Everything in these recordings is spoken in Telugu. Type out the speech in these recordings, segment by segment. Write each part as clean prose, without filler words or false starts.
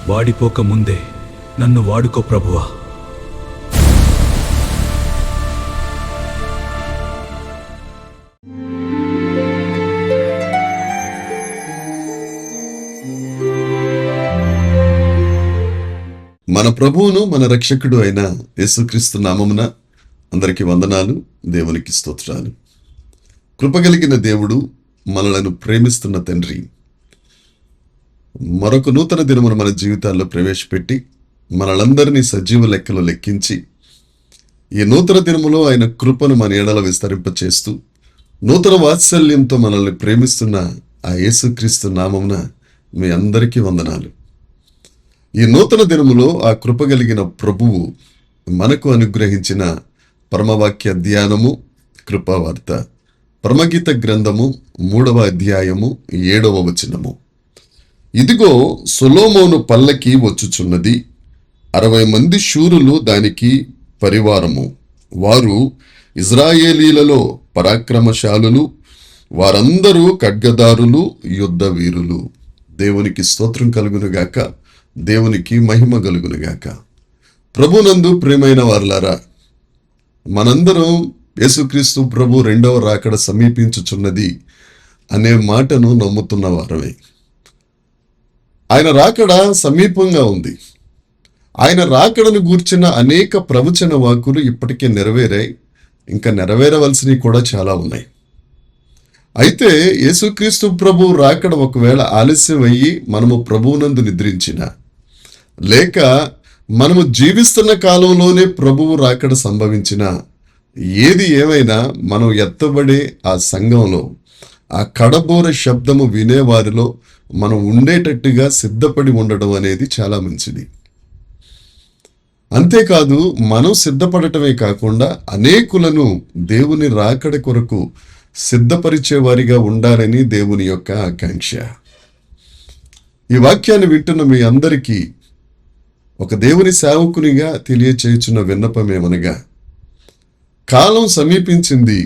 వాడిపోక ముందే నన్ను వాడుకో ప్రభువా. మన ప్రభువును మన రక్షకుడు అయిన యేసుక్రీస్తు నామమున అందరికీ వందనాలు, దేవునికి స్తోత్రాలు. కృపగలిగిన దేవుడు, మనలను ప్రేమిస్తున్న తండ్రి, మరొక నూతన దినమును మన జీవితాల్లో ప్రవేశపెట్టి మనలందరినీ సజీవ లెక్కలో లెక్కించి ఈ నూతన దినములో ఆయన కృపను మన ఎడల విస్తరింపచేస్తూ నూతన వాత్సల్యంతో మనల్ని ప్రేమిస్తున్న ఆ యేసుక్రీస్తు నామమున మీ అందరికీ వందనాలు. ఈ నూతన దినములో ఆ కృపగలిగిన ప్రభువు మనకు అనుగ్రహించిన పరమవాక్య ధ్యానము, కృపావార్త, పరమగీత గ్రంథము 3వ అధ్యాయము 7వ వచనము. ఇదిగో సొలొమోను పల్లకి వచ్చుచున్నది, 60 మంది శూరులు దానికి పరివారము, వారు ఇజ్రాయేలీలలో పరాక్రమశాలులు, వారందరూ ఖడ్గదారులు, యుద్ధ వీరులు. దేవునికి స్తోత్రం కలుగునుగాక, దేవునికి మహిమ కలుగునుగాక. ప్రభునందు ప్రియమైన వారలారా, మనందరం యేసుక్రీస్తు ప్రభు 2వ రాకడ సమీపించుచున్నది అనే మాటను నమ్ముతున్న వారమే. ఆయన రాకడ సమీపంగా ఉంది. ఆయన రాకడను గూర్చిన అనేక ప్రవచన వాక్కులు ఇప్పటికే నెరవేరాయి, ఇంకా నెరవేరవలసినవి కూడా చాలా ఉన్నాయి. అయితే యేసుక్రీస్తు ప్రభు రాకడ ఒకవేళ ఆలస్యం అయ్యి మనము ప్రభువునందు నిద్రించిన, లేక మనము జీవిస్తున్న కాలంలోనే ప్రభువు రాకడ సంభవించిన, ఏది ఏమైనా మనం ఎత్తబడే ఆ సంఘంలో ఆ కడబోర శబ్దము వినేవారిలో మనం ఉండేటట్టుగా సిద్ధపడి ఉండడం అనేది చాలా మంచిది. అంతేకాదు, మనం సిద్ధపడటమే కాకుండా అనేకులను దేవుని రాకడ కొరకు సిద్ధపరిచేవారిగా ఉండాలని దేవుని యొక్క ఆకాంక్ష. ఈ వాక్యాన్ని వింటున్న మీ అందరికీ ఒక దేవుని సేవకునిగా తెలియచేయుచున్న విన్నపమేమనగా, కాలం సమీపించింది.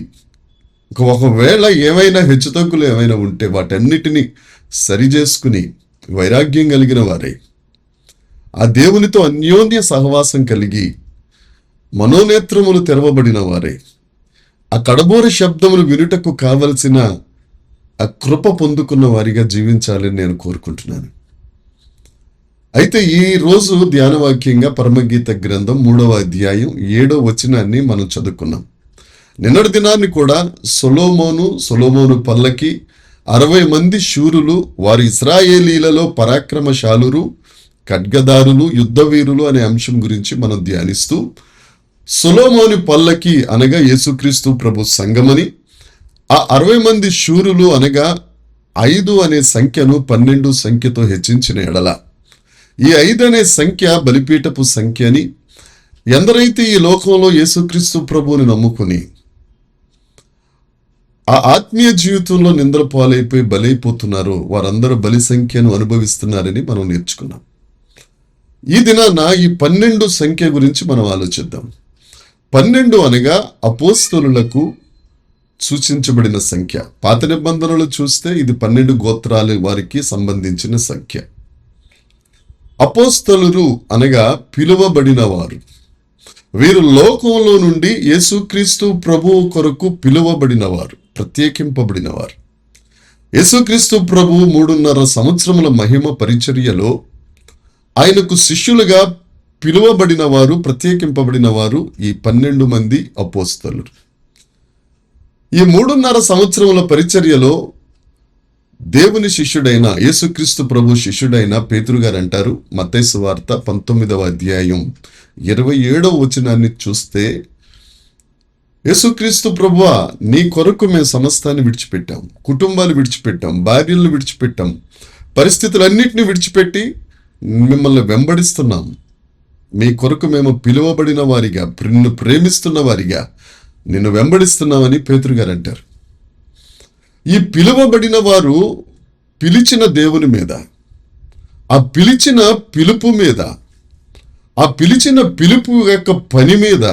ఒకవేళ ఏమైనా హెచ్చుతగ్గులు ఏమైనా ఉంటే వాటన్నిటినీ సరిచేసుకుని వైరాగ్యం కలిగిన వారై, ఆ దేవునితో అన్యోన్య సహవాసం కలిగి మనోనేత్రములు తెరవబడిన వారై, ఆ కడబోర శబ్దములు వినుటకు కావలసిన ఆ కృప పొందుకున్న వారిగా జీవించాలని నేను కోరుకుంటున్నాను. అయితే ఈ రోజు ధ్యానవాక్యంగా పరమగీత గ్రంథం 3వ అధ్యాయం 7వ వచనాన్ని మనం చదువుకున్నాం. నిన్నటి దినాన్ని కూడా సొలొమోను పల్లకి, 60 మంది శూరులు, వారి ఇశ్రాయేలీలలో పరాక్రమశాలురు, ఖడ్గదారులు, యుద్ధవీరులు అనే అంశం గురించి మనం ధ్యానిస్తూ, సొలొమోను పల్లకి అనగా యేసుక్రీస్తు ప్రభు సంఘమని, ఆ 60 మంది శూరులు అనగా 5 అనే సంఖ్యను 12 సంఖ్యతో హెచ్చించిన ఎడల, ఈ 5 అనే సంఖ్య బలిపీఠపు సంఖ్య అని, ఎందరైతే ఈ లోకంలో యేసుక్రీస్తు ప్రభువుని నమ్ముకుని ఆ ఆత్మీయ జీవితంలో నిందల పాలైపోయి బలైపోతున్నారో వారందరూ బలి సంఖ్యను అనుభవిస్తున్నారని మనం నేర్చుకున్నాం. ఈ దినాన ఈ 12 సంఖ్య గురించి మనం ఆలోచిద్దాం. 12 అనగా అపోస్తలులకు సూచించబడిన సంఖ్య. పాత నిబంధనలు చూస్తే ఇది 12 గోత్రాల వారికి సంబంధించిన సంఖ్య. అపోస్తలులు అనగా పిలువబడిన వారు. వీరు లోకంలో నుండి యేసుక్రీస్తు ప్రభువు కొరకు పిలువబడిన వారు, ప్రత్యేకింపబడిన వారు. యేసుక్రీస్తు ప్రభువు 3.5 సంవత్సరముల మహిమ పరిచర్యలో ఆయనకు శిష్యులుగా పిలువబడిన వారు, ప్రత్యేకింపబడిన వారు ఈ 12 మంది అపోస్తలులు. ఈ 3.5 సంవత్సరముల పరిచర్యలో దేవుని శిష్యుడైన యేసుక్రీస్తు ప్రభు శిష్యుడైన పేతురు గారు అంటారు, మత్తయి సువార్త 19వ అధ్యాయం 27వ వచనాన్ని చూస్తే, యేసుక్రీస్తు ప్రభువా, నీ కొరకు మేము సమస్తాన్ని విడిచిపెట్టాం, కుటుంబాలు విడిచిపెట్టాం, భార్యలను విడిచిపెట్టాం, పరిస్థితులన్నింటినీ విడిచిపెట్టి మిమ్మల్ని వెంబడిస్తున్నాం. మీ కొరకు మేము పిలువబడిన వారిగా, నిన్ను ప్రేమిస్తున్న వారిగా నిన్ను వెంబడిస్తున్నామని పేతురు గారు అంటారు. ఈ పిలువబడిన వారు పిలిచిన దేవుని మీద, ఆ పిలిచిన పిలుపు మీద, ఆ పిలిచిన పిలుపు యొక్క పని మీద,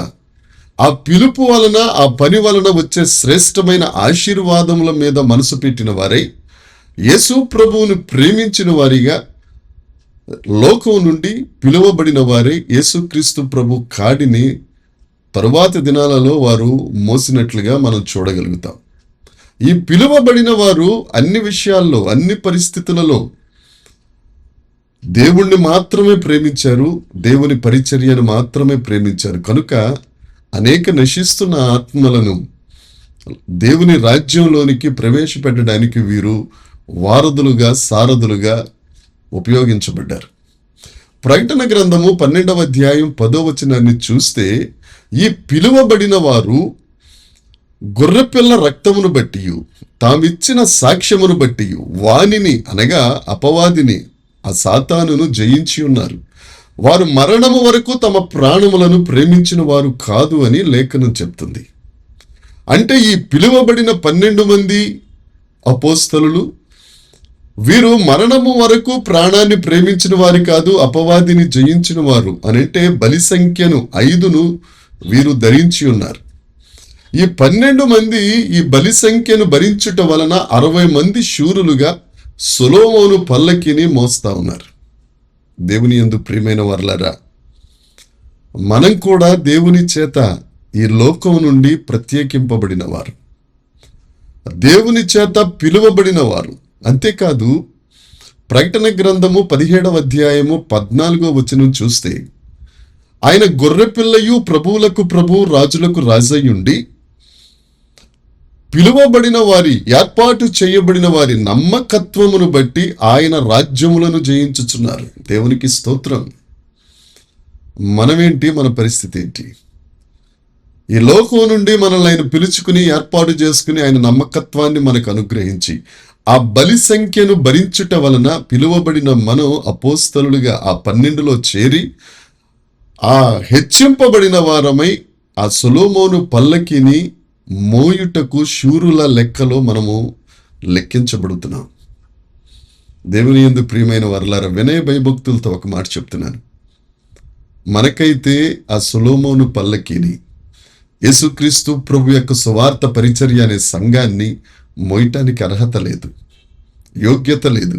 ఆ పిలుపు వలన, ఆ పని వలన వచ్చే శ్రేష్టమైన ఆశీర్వాదముల మీద మనసు పెట్టిన వారై, యేసు ప్రభువును ప్రేమించిన వారిగా, లోకం నుండి పిలువబడిన వారే యేసుక్రీస్తు ప్రభు కాడిని తరువాతి దినాలలో వారు మోసినట్లుగా మనం చూడగలుగుతాం. ఈ పిలువబడిన వారు అన్ని విషయాల్లో, అన్ని పరిస్థితులలో దేవుణ్ణి మాత్రమే ప్రేమించారు, దేవుని పరిచర్యను మాత్రమే ప్రేమించారు. కనుక అనేక నశిస్తున్న ఆత్మలను దేవుని రాజ్యంలోనికి ప్రవేశపెట్టడానికి వీరు వారధులుగా, సారథులుగా ఉపయోగించబడ్డారు. ప్రకటన గ్రంథము 12వ అధ్యాయం 10వ వచనాన్ని చూస్తే, ఈ పిలువబడిన వారు గొర్రెపిల్ల రక్తమును బట్టి తామిచ్చిన సాక్ష్యమును బట్టి వానిని అనగా అపవాదిని, ఆ సాతానును జయించి ఉన్నారు. వారు మరణము వరకు తమ ప్రాణములను ప్రేమించిన వారు కాదు అని లేఖనం చెప్తుంది. అంటే ఈ పిలువబడిన 12 మంది అపోస్తలులు వీరు మరణము వరకు ప్రాణాన్ని ప్రేమించిన వారు కాదు, అపవాదిని జయించిన వారు అనంటే బలి సంఖ్యను 5ను వీరు ధరించి ఉన్నారు. ఈ 12 మంది ఈ బలి సంఖ్యను భరించుట వలన 60 మంది శూరులుగా సొలొమోను పల్లకిని మోస్తా ఉన్నారు. దేవుని యందు ప్రియమైన వారలారా, మనం కూడా దేవుని చేత ఈ లోకం నుండి ప్రత్యేకింపబడిన వారు, దేవుని చేత పిలువబడిన వారు. అంతేకాదు ప్రకటన గ్రంథము 17వ అధ్యాయము 14వ వచనం చూస్తే, ఆయన గొర్రెపిల్లయు ప్రభువులకు ప్రభు, రాజులకు రాజయ్యుండి పిలువబడిన వారి, ఏర్పాటు చేయబడిన వారి నమ్మకత్వమును బట్టి ఆయన రాజ్యములను జయించుచున్నారు. దేవునికి స్తోత్రం. మనమేంటి, మన పరిస్థితి ఏంటి? ఈ లోకం నుండి మనల్ని ఆయన పిలుచుకుని, ఏర్పాటు చేసుకుని, ఆయన నమ్మకత్వాన్ని మనకు అనుగ్రహించి ఆ బలి సంఖ్యను భరించుట వలన పిలువబడిన మనం అపోస్తలులుగా ఆ 12లో చేరి ఆ హెచ్చింపబడిన వారమై ఆ సొలొమోను పల్లకిని మోయుటకు శూరుల లెక్కలో మనము లెక్కించబడుతున్నాం. దేవుని యందు ప్రియమైన వారలారా, వినయ భయభక్తులతో ఒక మాట చెప్తున్నాను. మనకైతే ఆ సొలొమోను పల్లకిని, యేసుక్రీస్తు ప్రభు యొక్క సువార్త పరిచర్య అనే సంఘాన్ని మోయటానికి అర్హత లేదు, యోగ్యత లేదు.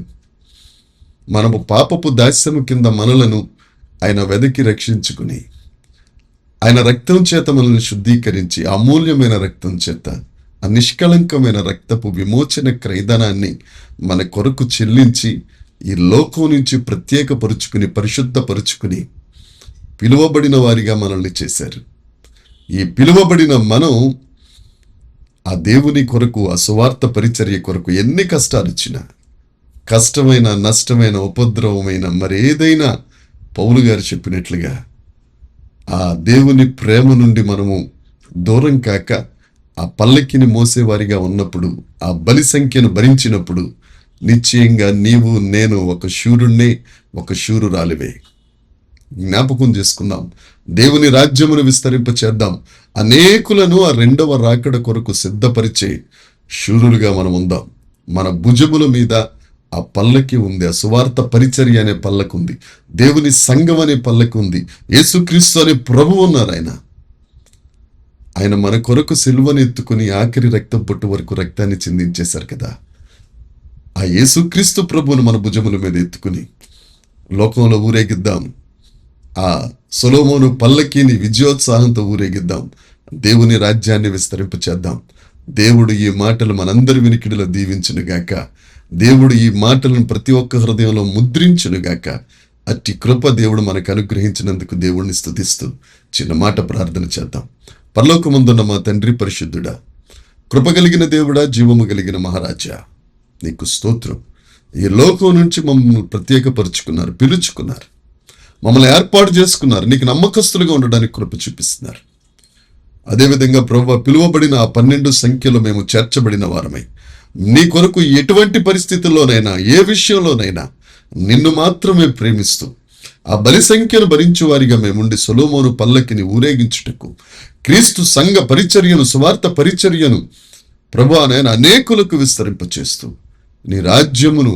మనము పాపపు దాస్యము కింద మనలను ఆయన వెదకి రక్షించుకుని, ఆయన రక్తం చేత మనల్ని శుద్ధీకరించి, అమూల్యమైన రక్తం చేత, ఆ నిష్కళంకమైన రక్తపు విమోచన క్రయధనాన్ని మన కొరకు చెల్లించి ఈ లోకం నుంచి ప్రత్యేకపరుచుకుని, పరిశుద్ధపరుచుకుని పిలువబడిన వారిగా మనల్ని చేశారు. ఈ పిలువబడిన మనం ఆ దేవుని కొరకు, ఆ సువార్త పరిచర్య కొరకు ఎన్ని కష్టాలు వచ్చినా, కష్టమైన, నష్టమైన, ఉపద్రవమైన మరేదైనా పౌలు గారు చెప్పినట్లుగా ఆ దేవుని ప్రేమ నుండి మనము దూరం కాక ఆ పల్లకిని మోసేవారిగా ఉన్నప్పుడు, ఆ బలి సంఖ్యను భరించినప్పుడు నిశ్చయంగా నీవు, నేను ఒక శూరుణ్ణి, ఒక శూరురాలివే. జ్ఞాపకం చేసుకుందాం. దేవుని రాజ్యమును విస్తరింప చేద్దాం. అనేకులను ఆ 2వ రాకడ కొరకు సిద్ధపరిచే శూరులుగా మనం ఉందాం. మన భుజముల మీద ఆ పల్లకి ఉంది, ఆ సువార్త పరిచర్య అనే పల్లకి ఉంది, దేవుని సంఘం అనే పల్లకి ఉంది, యేసుక్రీస్తు అనే ప్రభువు ఉన్నారు. ఆయన మన కొరకు సిలువను ఎత్తుకుని ఆఖరి రక్తం పొట్టు వరకు రక్తాన్ని చిందించేశారు కదా. ఆ యేసుక్రీస్తు ప్రభువును మన భుజముల మీద ఎత్తుకుని లోకంలో ఊరేగిద్దాం. ఆ సొలొమోను పల్లకిని విజయోత్సాహంతో ఊరేగిద్దాం. దేవుని రాజ్యాన్ని విస్తరింపచేద్దాం. దేవుడు ఈ మాటలు మనందరి వినికిడిలో దీవించునుగాక. దేవుడు ఈ మాటలను ప్రతి ఒక్క హృదయంలో ముద్రించునుగాక. అట్టి కృప దేవుడు మనకు అనుగ్రహించినందుకు దేవుడిని స్తుతిస్తూ చిన్న మాట ప్రార్థన చేద్దాం. పరలోకమందున్న మా తండ్రి, పరిశుద్ధుడా, కృప కలిగిన దేవుడా, జీవము కలిగిన మహారాజా, నీకు స్తోత్రం. ఈ లోకం నుంచి మమ్మల్ని ప్రత్యేకపరుచుకున్నారు, పిలుచుకున్నారు, మమ్మల్ని ఏర్పాటు చేసుకున్నారు, నీకు నమ్మకస్తులుగా ఉండడానికి కృప చూపిస్తున్నారు. అదేవిధంగా ప్రభువా, పిలువబడిన ఆ 12 సంఖ్యలో మేము చేర్చబడిన వారమై నీ కొరకు ఎటువంటి పరిస్థితుల్లోనైనా, ఏ విషయంలోనైనా నిన్ను మాత్రమే ప్రేమిస్తూ ఆ బలి సంఖ్యను భరించు వారిగా మేముండి సొలొమోను పల్లకిని ఊరేగించుటకు, క్రీస్తు సంఘ పరిచర్యను, సువార్త పరిచర్యను ప్రభువా నేను అనేకులకు విస్తరింపచేస్తూ నీ రాజ్యమును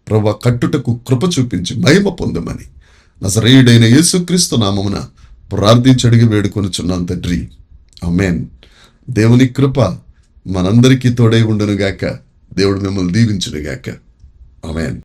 ప్రభువా కట్టుటకు కృప చూపించి మహిమ పొందమని నజరేయుడైన యేసుక్రీస్తు నామమున ప్రార్థించి అడిగి వేడుకొనుచున్నాం తండ్రి. ఆమేన్. దేవుని కృప మనందరికీ తోడై ఉండునుగాక. దేవుడు మిమ్మల్ని దీవించునుగాక. ఆమేన్.